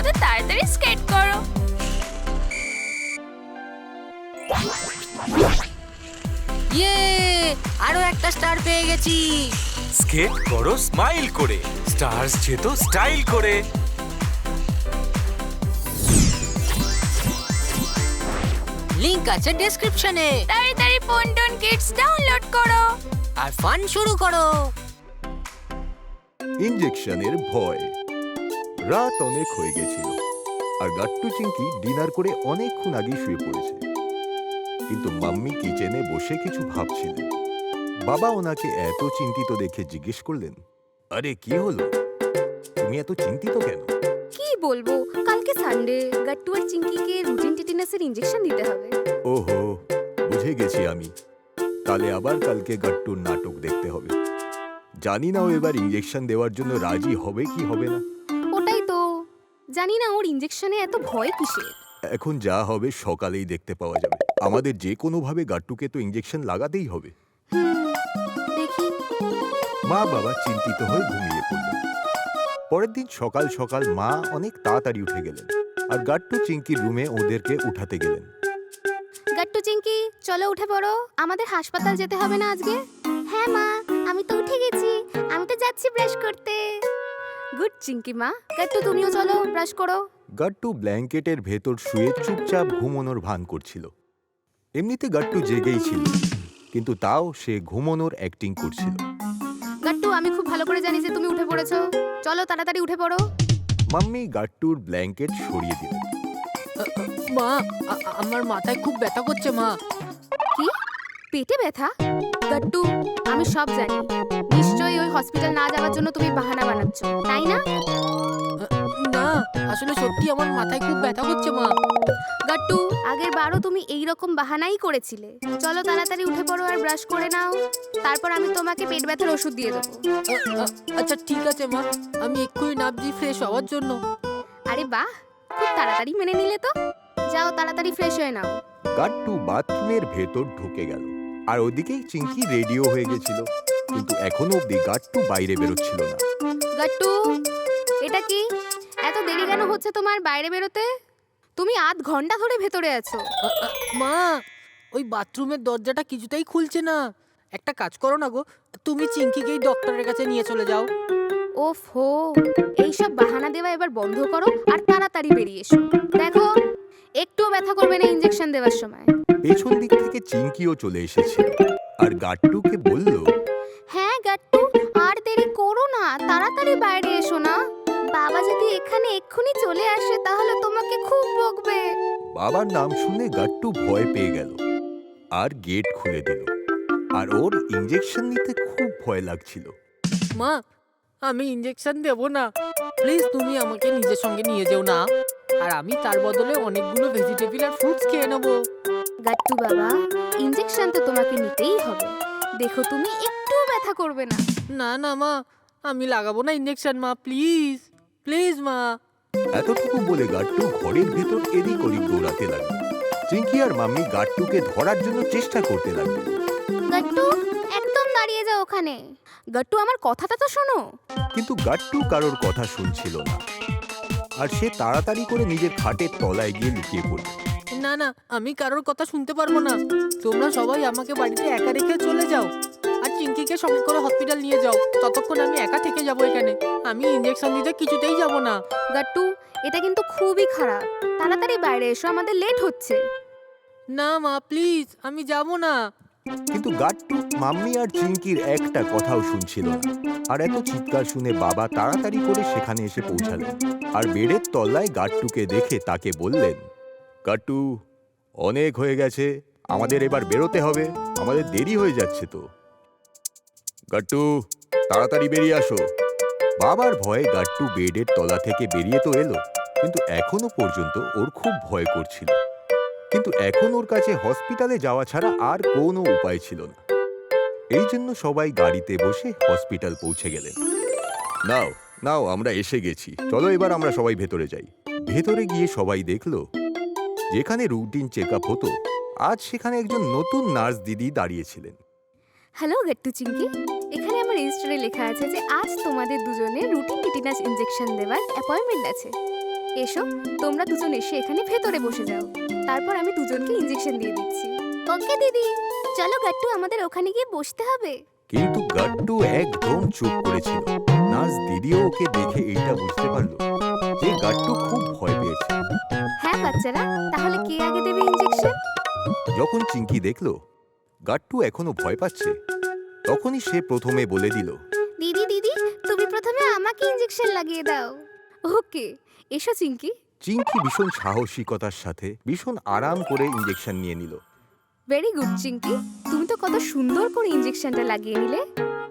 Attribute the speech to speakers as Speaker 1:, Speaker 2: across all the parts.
Speaker 1: ওদের তাড়াতাড়ি স্কেট করো।
Speaker 2: ইয়ে, আরো একটা স্টার পেয়ে গেছি।
Speaker 3: স্কেট করো স্মাইল করে, স্টারস যেত স্টাইল করে।
Speaker 2: লিংক আছে ডেসক্রিপশনে।
Speaker 1: তাড়াতাড়ি পন্টন কিডস ডাউনলোড করো
Speaker 2: আর ফান শুরু করো।
Speaker 4: ইনজেকশনের ভয়। রাত অনেক হয়ে গেছিল আর গাট্টু চিংকি ডিনার করে অনেকক্ষণ আগেই শুয়ে পড়েছে, কিন্তু মাম্মি কিচেনে বসে কিছু ভাবছিলেন। বাবা ওনাকে এত চিন্তিত দেখে জিজ্ঞেস করলেন, আরে কি হলো, তুমি এত চিন্তিত কেন?
Speaker 5: কি বলবো, কালকে সানডে, গাট্টু আর চিঙ্কিকে রুটিন টিটিনাসের ইনজেকশন দিতে হবে।
Speaker 4: ওহো, বুঝে গেছি আমি। তাহলে আবার কালকে গাট্টুর নাটক দেখতে হবে। জানি না ও এবার ইনজেকশন দেওয়ার জন্য রাজি হবে কি হবে না।
Speaker 5: ওটাই তো জানি না, ওর ইনজেকশনে এত ভয় কিসের।
Speaker 4: এখন যা হবে সকালেই দেখতে পাওয়া যাবে। আমাদের যে কোনোভাবে গাট্টুকে তো ইনজেকশন লাগাতেই হবে।
Speaker 5: দেখি।
Speaker 4: মা বাবা চিন্তিত হয়ে ঘুমিয়ে পড়লেন। পরের দিন সকাল সকাল মা অনেক তাড়াতাড়ি উঠে গেলেন আর গাট্টু চিংকির রুমে ওদেরকে উঠাতে গেলেন।
Speaker 5: গাট্টু চিঙ্কি, চলো উঠে পড়ো, আমাদের হাসপাতাল যেতে হবে না আজকে? হ্যাঁ মা, আমি তো উঠে গেছি, আমি তো যাচ্ছি ব্রাশ করতে। গুড চিঙ্কি মা। গাট্টু তুমিও চলো, ব্রাশ করো।
Speaker 4: গাট্টু ব্ল্যাঙ্কেটের ভেতর শুয়ে চুপচাপ ঘুমোনোর ভান করছিল। এমনিতে গাট্টু জেগেই ছিল, কিন্তু তাও সে ঘুমোনোর অ্যাক্টিং করছিল।
Speaker 5: গাট্টু, আমি খুব ভালো করে জানি যে তুমি উঠে পড়েছো, চলো তাড়াতাড়ি উঠে পড়ো।
Speaker 4: মাম্মি গাট্টুর ব্ল্যাঙ্কেট সরিয়ে দিলেন।
Speaker 2: মা, আমার মাথায় খুব ব্যথা করছে মা।
Speaker 5: কি, পেটে ব্যথা? গাট্টু, আমি সব জানি। নিশ্চয়ই ওই হসপিটাল না যাওয়ার জন্য তুমি বাহানা বানাচ্ছ, তাই না?
Speaker 2: না, আসলে সত্যি আমার মাথায় খুব ব্যথা করছে মা।
Speaker 5: গাট্টু, আগের বারও তুমি এই রকম বাহানাই করেছিলে। চলো তাড়াতাড়ি উঠে পড়ো আর ব্রাশ করে নাও, তারপর আমি তোমাকে পেট ব্যথার ওষুধ দিয়ে দেবো।
Speaker 2: আচ্ছা ঠিক আছে মা, আমি এক্ষুনি নামছি ফ্রেশ হওয়ার জন্য।
Speaker 5: আরে বাহ, খুব তাড়াতাড়ি মেনে নিলে তো। যাও তাড়াতাড়ি ফ্রেশ হয়ে নাও।
Speaker 4: গাট্টু বাথরুমের ভেতর ঢুকে গেল আর ওদিকেই চিংকি রেডিও হয়ে গেছিল, কিন্তু এখনো অব্দি গাট্টু বাইরে বেরোচ্ছিল না।
Speaker 5: গাট্টু, এটা কি, এত দেরি কেন হচ্ছে তোমার বাইরে বেরোতে? তুমি আধ ঘন্টা ধরে ভেতরে আছো।
Speaker 2: মা, ওই বাথরুমের দরজাটা কিছুতেই খুলছে না। একটা কাজ করো না গো, তুমি চিঙ্কিকেই ডক্টরের কাছে নিয়ে চলে যাও।
Speaker 5: ওফো, এইসব বাহানা দেওয়া এবার বন্ধ করো আর তাড়াতাড়ি বেরিয়ে এসো। দেখো, একটুও ব্যথা করবে না ইনজেকশন দেওয়ার সময়।
Speaker 4: পেছন দিক থেকে চিংকিও চলে এসেছিল আর গাট্টুকে বলল,
Speaker 5: হ্যাঁ গাট্টু, আর দেরি করো না, তাড়াতাড়ি বাইরে এসো না। বাবা যদি এখানে এক্ষুনি চলে আসে তাহলে তোমাকে খুব বকবে।
Speaker 4: বাবার নাম শুনে গাট্টু ভয় পেয়ে গেল আর গেট খুলে দিল। আর ওর ইনজেকশন নিতে খুব ভয় লাগছিল।
Speaker 2: মা, আমি ইনজেকশন দেব না, প্লিজ তুমি আমাকে নিজের সঙ্গে নিয়ে যেও না। আর আমি তার বদলে অনেকগুলো ভেজিটেবল আর ফ্রুটস খেয়ে নেবো।
Speaker 5: গাট্টু বাবা, ইনজেকশন তো তোমাকে নিতেই হবে। দেখো তুমি একটুও ব্যথা করবে না।
Speaker 2: না না মা, আমি লাগাবো না ইনজেকশন মা, প্লিজ প্লিজ মা।
Speaker 4: এতটুকু বলে গাট্টু ঘরের ভেতর এদিক ওদিক দৌড়াতে লাগলো। চিংকি আর মাম্মি গাট্টুকে ধরার জন্য চেষ্টা করতে লাগলো।
Speaker 5: গাট্টু, একদম দাঁড়িয়ে যাও ওখানে। গাট্টু, আমার কথাটা তো শোনো।
Speaker 4: কিন্তু গাট্টু কারোর কথা শুনছিল না আর সে তাড়াতাড়ি করে নিজের খাটের তলায় গিয়ে লুকিয়ে পড়ল।
Speaker 2: না না, আমি কারোর কথা শুনতে পারবো না। তোমরা সবাই আমাকে বাড়িতে একা রেখে চলে যাও আর চিঙ্কিকে সঙ্গে করে হসপিটাল নিয়ে যাও। ততক্ষণ আমি একা থেকে যাবো এখানে। আমি ইনজেকশন দিতে কিছুতেই যাব না।
Speaker 5: গাট্টু, এটা কিন্তু খুবই খারাপ, তাড়াতাড়ি বাইরে এসো, আমাদের লেট হচ্ছে।
Speaker 2: না মা, প্লিজ, আমি যাব না।
Speaker 4: কিন্তু গাট্টু মাম্মি আর চিংকির একটা কথাও শুনছিল না। আর এত চিৎকার শুনে বাবা তাড়াতাড়ি করে সেখানে এসে পৌঁছালেন আর বেডের তলায় গাট্টুকে দেখে তাকে বললেন, গাট্টু, অনেক হয়ে গেছে, আমাদের এবার বেরোতে হবে, আমাদের দেরি হয়ে যাচ্ছে তো। গাট্টু, তাড়াতাড়ি বেরিয়ে আসো। বাবার ভয়ে গাট্টু বেডের তলা থেকে বেরিয়ে তো এলো, কিন্তু এখনো পর্যন্ত ওর খুব ভয় করছিল। কিন্তু এখন ওর কাছে হসপিটালে যাওয়া ছাড়া আর কোনো উপায় ছিল না। এই জন্য সবাই গাড়িতে বসে হসপিটাল পৌঁছে গেলেন। নাও নাও, আমরা এসে গেছি, চলো এবার আমরা সবাই ভেতরে যাই। ভেতরে গিয়ে সবাই দেখলো যেখানে রুটিন চেক আপ হতো, আজ সেখানে একজন নতুন নার্স দিদি দাঁড়িয়েছিলেন।
Speaker 5: হ্যালো গাট্টু চিঙ্কি, এখানে আমার রেজিস্টারে লেখা আছে যে আজ তোমাদের দুজনের রুটিন টিটিনাস ইনজেকশন দেওয়ার অ্যাপয়েন্টমেন্ট আছে। এসো, তোমরা দুজন এসে এখানে ভেতরে বসে যাও। তারপর আমি দুজনকে ইনজেকশন দিয়ে দিচ্ছি। ওকে দিদি, চলো গাট্টু, আমাদের ওখানে গিয়ে বসতে হবে।
Speaker 4: কিন্তু গাট্টু একদম চুপ করেছিল। নার্স দিদিও ওকে দেখে এইটা বুঝতে পারলো যে গাট্টু খুব ভয় পেয়েছে।
Speaker 5: হ্যাঁ বাচ্চারা, তাহলে কে আগে দেবে ইনজেকশন?
Speaker 4: যখন চিঙ্কি দেখলো গাট্টু এখনো ভয় পাচ্ছে, তখনই সে প্রথমে বলে দিল,
Speaker 5: দিদি দিদি, তুমি প্রথমে আমাকে ইনজেকশন লাগিয়ে দাও। ওকে, এসো চিঙ্কি।
Speaker 4: চিঙ্কি ভীষণ সাহসিকতার সাথে ভীষণ আরাম করে ইঞ্জেকশন নিয়ে নিল।
Speaker 5: ভেরি গুড চিঙ্কি, তুমি তো কত সুন্দর করে ইনজেকশনটা লাগিয়ে নিলে।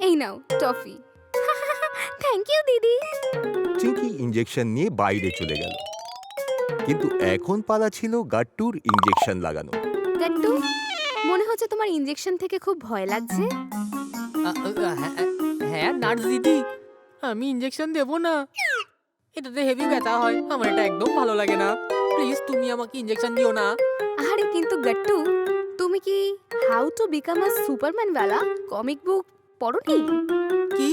Speaker 5: এই নাও টফি। থ্যাংক ইউ দিদি।
Speaker 4: চিঙ্কি ইঞ্জেকশন নিয়ে বাইরে চলে গেল। কিন্তু এখন পালা ছিল গাট্টুর ইঞ্জেকশন লাগানো।
Speaker 5: গাট্টু, মনে হচ্ছে তোমার ইনজেকশন থেকে খুব ভয় লাগছে।
Speaker 2: হ্যাঁ নার্স দিদি, আমি ইঞ্জেকশন দেবো না। এটাতে হেভি ব্যথা হয়, আমার এটা একদম ভালো লাগে না। প্লিজ তুমি আমাকে ইঞ্জেকশন দিও না।
Speaker 5: আরে কিন্তু গাট্টু, তুমি কি how to become a Superman ওয়ালা কমিক বুক পড়োনি?
Speaker 2: কি?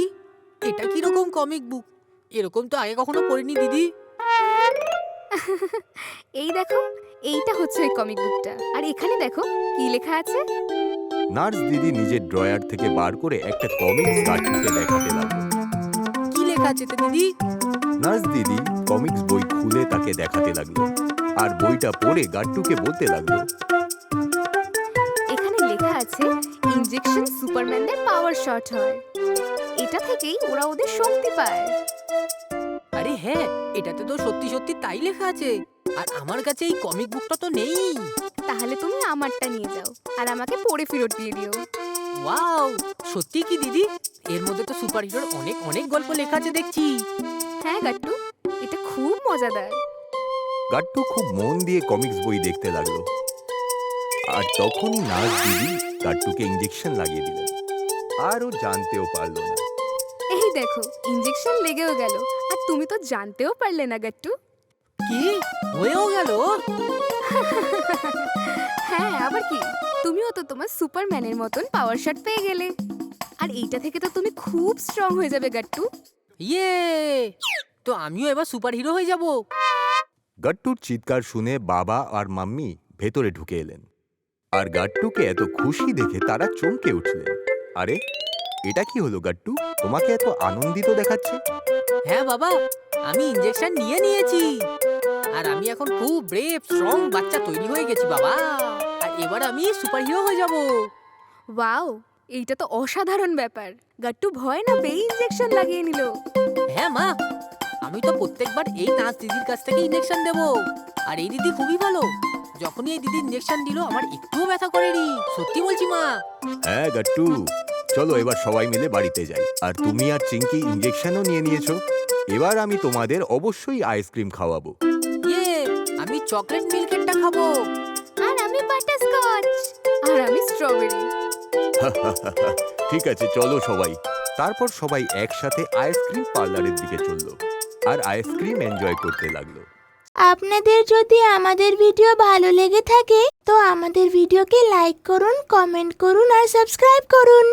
Speaker 2: এটা কি রকম কমিক বুক? এরকম তো আগে কখনো পড়িনি দিদি।
Speaker 5: এই দেখো, এইটা হচ্ছে ওই কমিক বুকটা। আর এখানে দেখো কি লেখা আছে।
Speaker 4: নার্স দিদি নিজের ড্রয়ার থেকে বার করে একটা কমিক্স গাট্টুকে দেখাতে লাগলো।
Speaker 2: কি লেখা আছে এতে দিদি?
Speaker 4: নার্স দিদি কমিক্স বই খুলে তাকে দেখাতে লাগলো, আর বইটা পড়ে গাট্টুকে বলতে লাগলো,
Speaker 5: এখানে লেখা আছে ইনজেকশন সুপারম্যানদের পাওয়ার শট হয়। এটা থেকেই ওরা ওদের শক্তি পায়।
Speaker 2: আরে হ্যাঁ, এটাতে তো সত্যি সত্যি তাই লেখা আছে। আর আমার কাছে এই কমিক বুকটা তো নেই।
Speaker 5: তাহলে তুমি আমারটা নিয়ে যাও আর আমাকে পড়ে ফেরত দিয়ে দিও।
Speaker 2: ওয়াও, সত্যি কি দিদি? এর মধ্যে তো সুপার হিরোর অনেক অনেক গল্প লেখা আছে দেখছি।
Speaker 5: হ্যাঁ গাট্টু, এটা খুব মজাদার।
Speaker 4: গাট্টু খুব মন দিয়ে কমিক্স বই দেখতে লাগলো। আর তখনই নার্স দিদি গাট্টুকে ইঞ্জেকশন লাগিয়ে দিলেন। আর ও জানতেও পারলো না।
Speaker 5: এই দেখো, ইনজেকশন লেগেও গেল, আর তুমি তো জানতেও পারলে না গাট্টু।
Speaker 2: কি হয়েও গেল?
Speaker 5: হ্যাঁ, আবার কি, তুমিও তো তোমার সুপারম্যানের মতন পাওয়ার শট পেয়ে গেলে। আর এইটা থেকে তো তুমি খুব স্ট্রং হয়ে যাবে গাট্টু।
Speaker 2: ইয়ে, তো আমিও এবার সুপার হিরো হয়ে যাব।
Speaker 4: গাট্টুর চিৎকার শুনে বাবা আর মাম্মি ভেতরে ঢুকে এলেন। আর গাট্টুকে এত খুশি দেখে তারা চমকে উঠলেন। আরে এটা কি হলো গাট্টু, তোমাকে এত আনন্দিত দেখাচ্ছে?
Speaker 2: হ্যাঁ বাবা, আমি ইনজেকশন নিয়ে নিয়েছি। আর আমি এখন খুব ব্রেভ স্ট্রং বাচ্চা তৈরি হয়ে গেছি বাবা। আর এবার আমি সুপার হিরো হয়ে যাব।
Speaker 5: ওয়াও, এইটা তো অসাধারণ ব্যাপার। গাট্টু ভয় না পেয়ে ইনজেকশন লাগিয়ে নিল।
Speaker 2: হ্যাঁ মা, আমি তো প্রত্যেকবার এই নার্স দিদির কাছ থেকে ইনজেকশন দেব। আর এই দিদি খুবই ভালো। যখনই এই দিদি ইনজেকশন দিল আমার একটুও ব্যথা করেনি, সত্যি বলছি মা।
Speaker 4: হ্যাঁ গাট্টু, চলো এবার সবাই মিলে বাড়িতে যাই। আর তুমি আর চিঙ্কি ইঞ্জেকশনও নিয়ে নিয়েছো। এবার আমি তোমাদের অবশ্যই আইসক্রিম খাওয়াবো।
Speaker 2: ইয়ে, আমি চকলেট মিল্কেটটা খাবো।
Speaker 5: আর আমি বাটারস্কচ। আর আমি স্ট্রবেরি।
Speaker 4: ঠিক আছে, চলো সবাই। তারপর সবাই একসাথে আইসক্রিম পার্লারের দিকে চললো আর আইসক্রিম এনজয় করতে লাগলো।
Speaker 6: আপনাদের যদি আমাদের ভিডিও ভালো লেগে থাকে তো আমাদের ভিডিওকে লাইক করুন, কমেন্ট করুন আর সাবস্ক্রাইব করুন।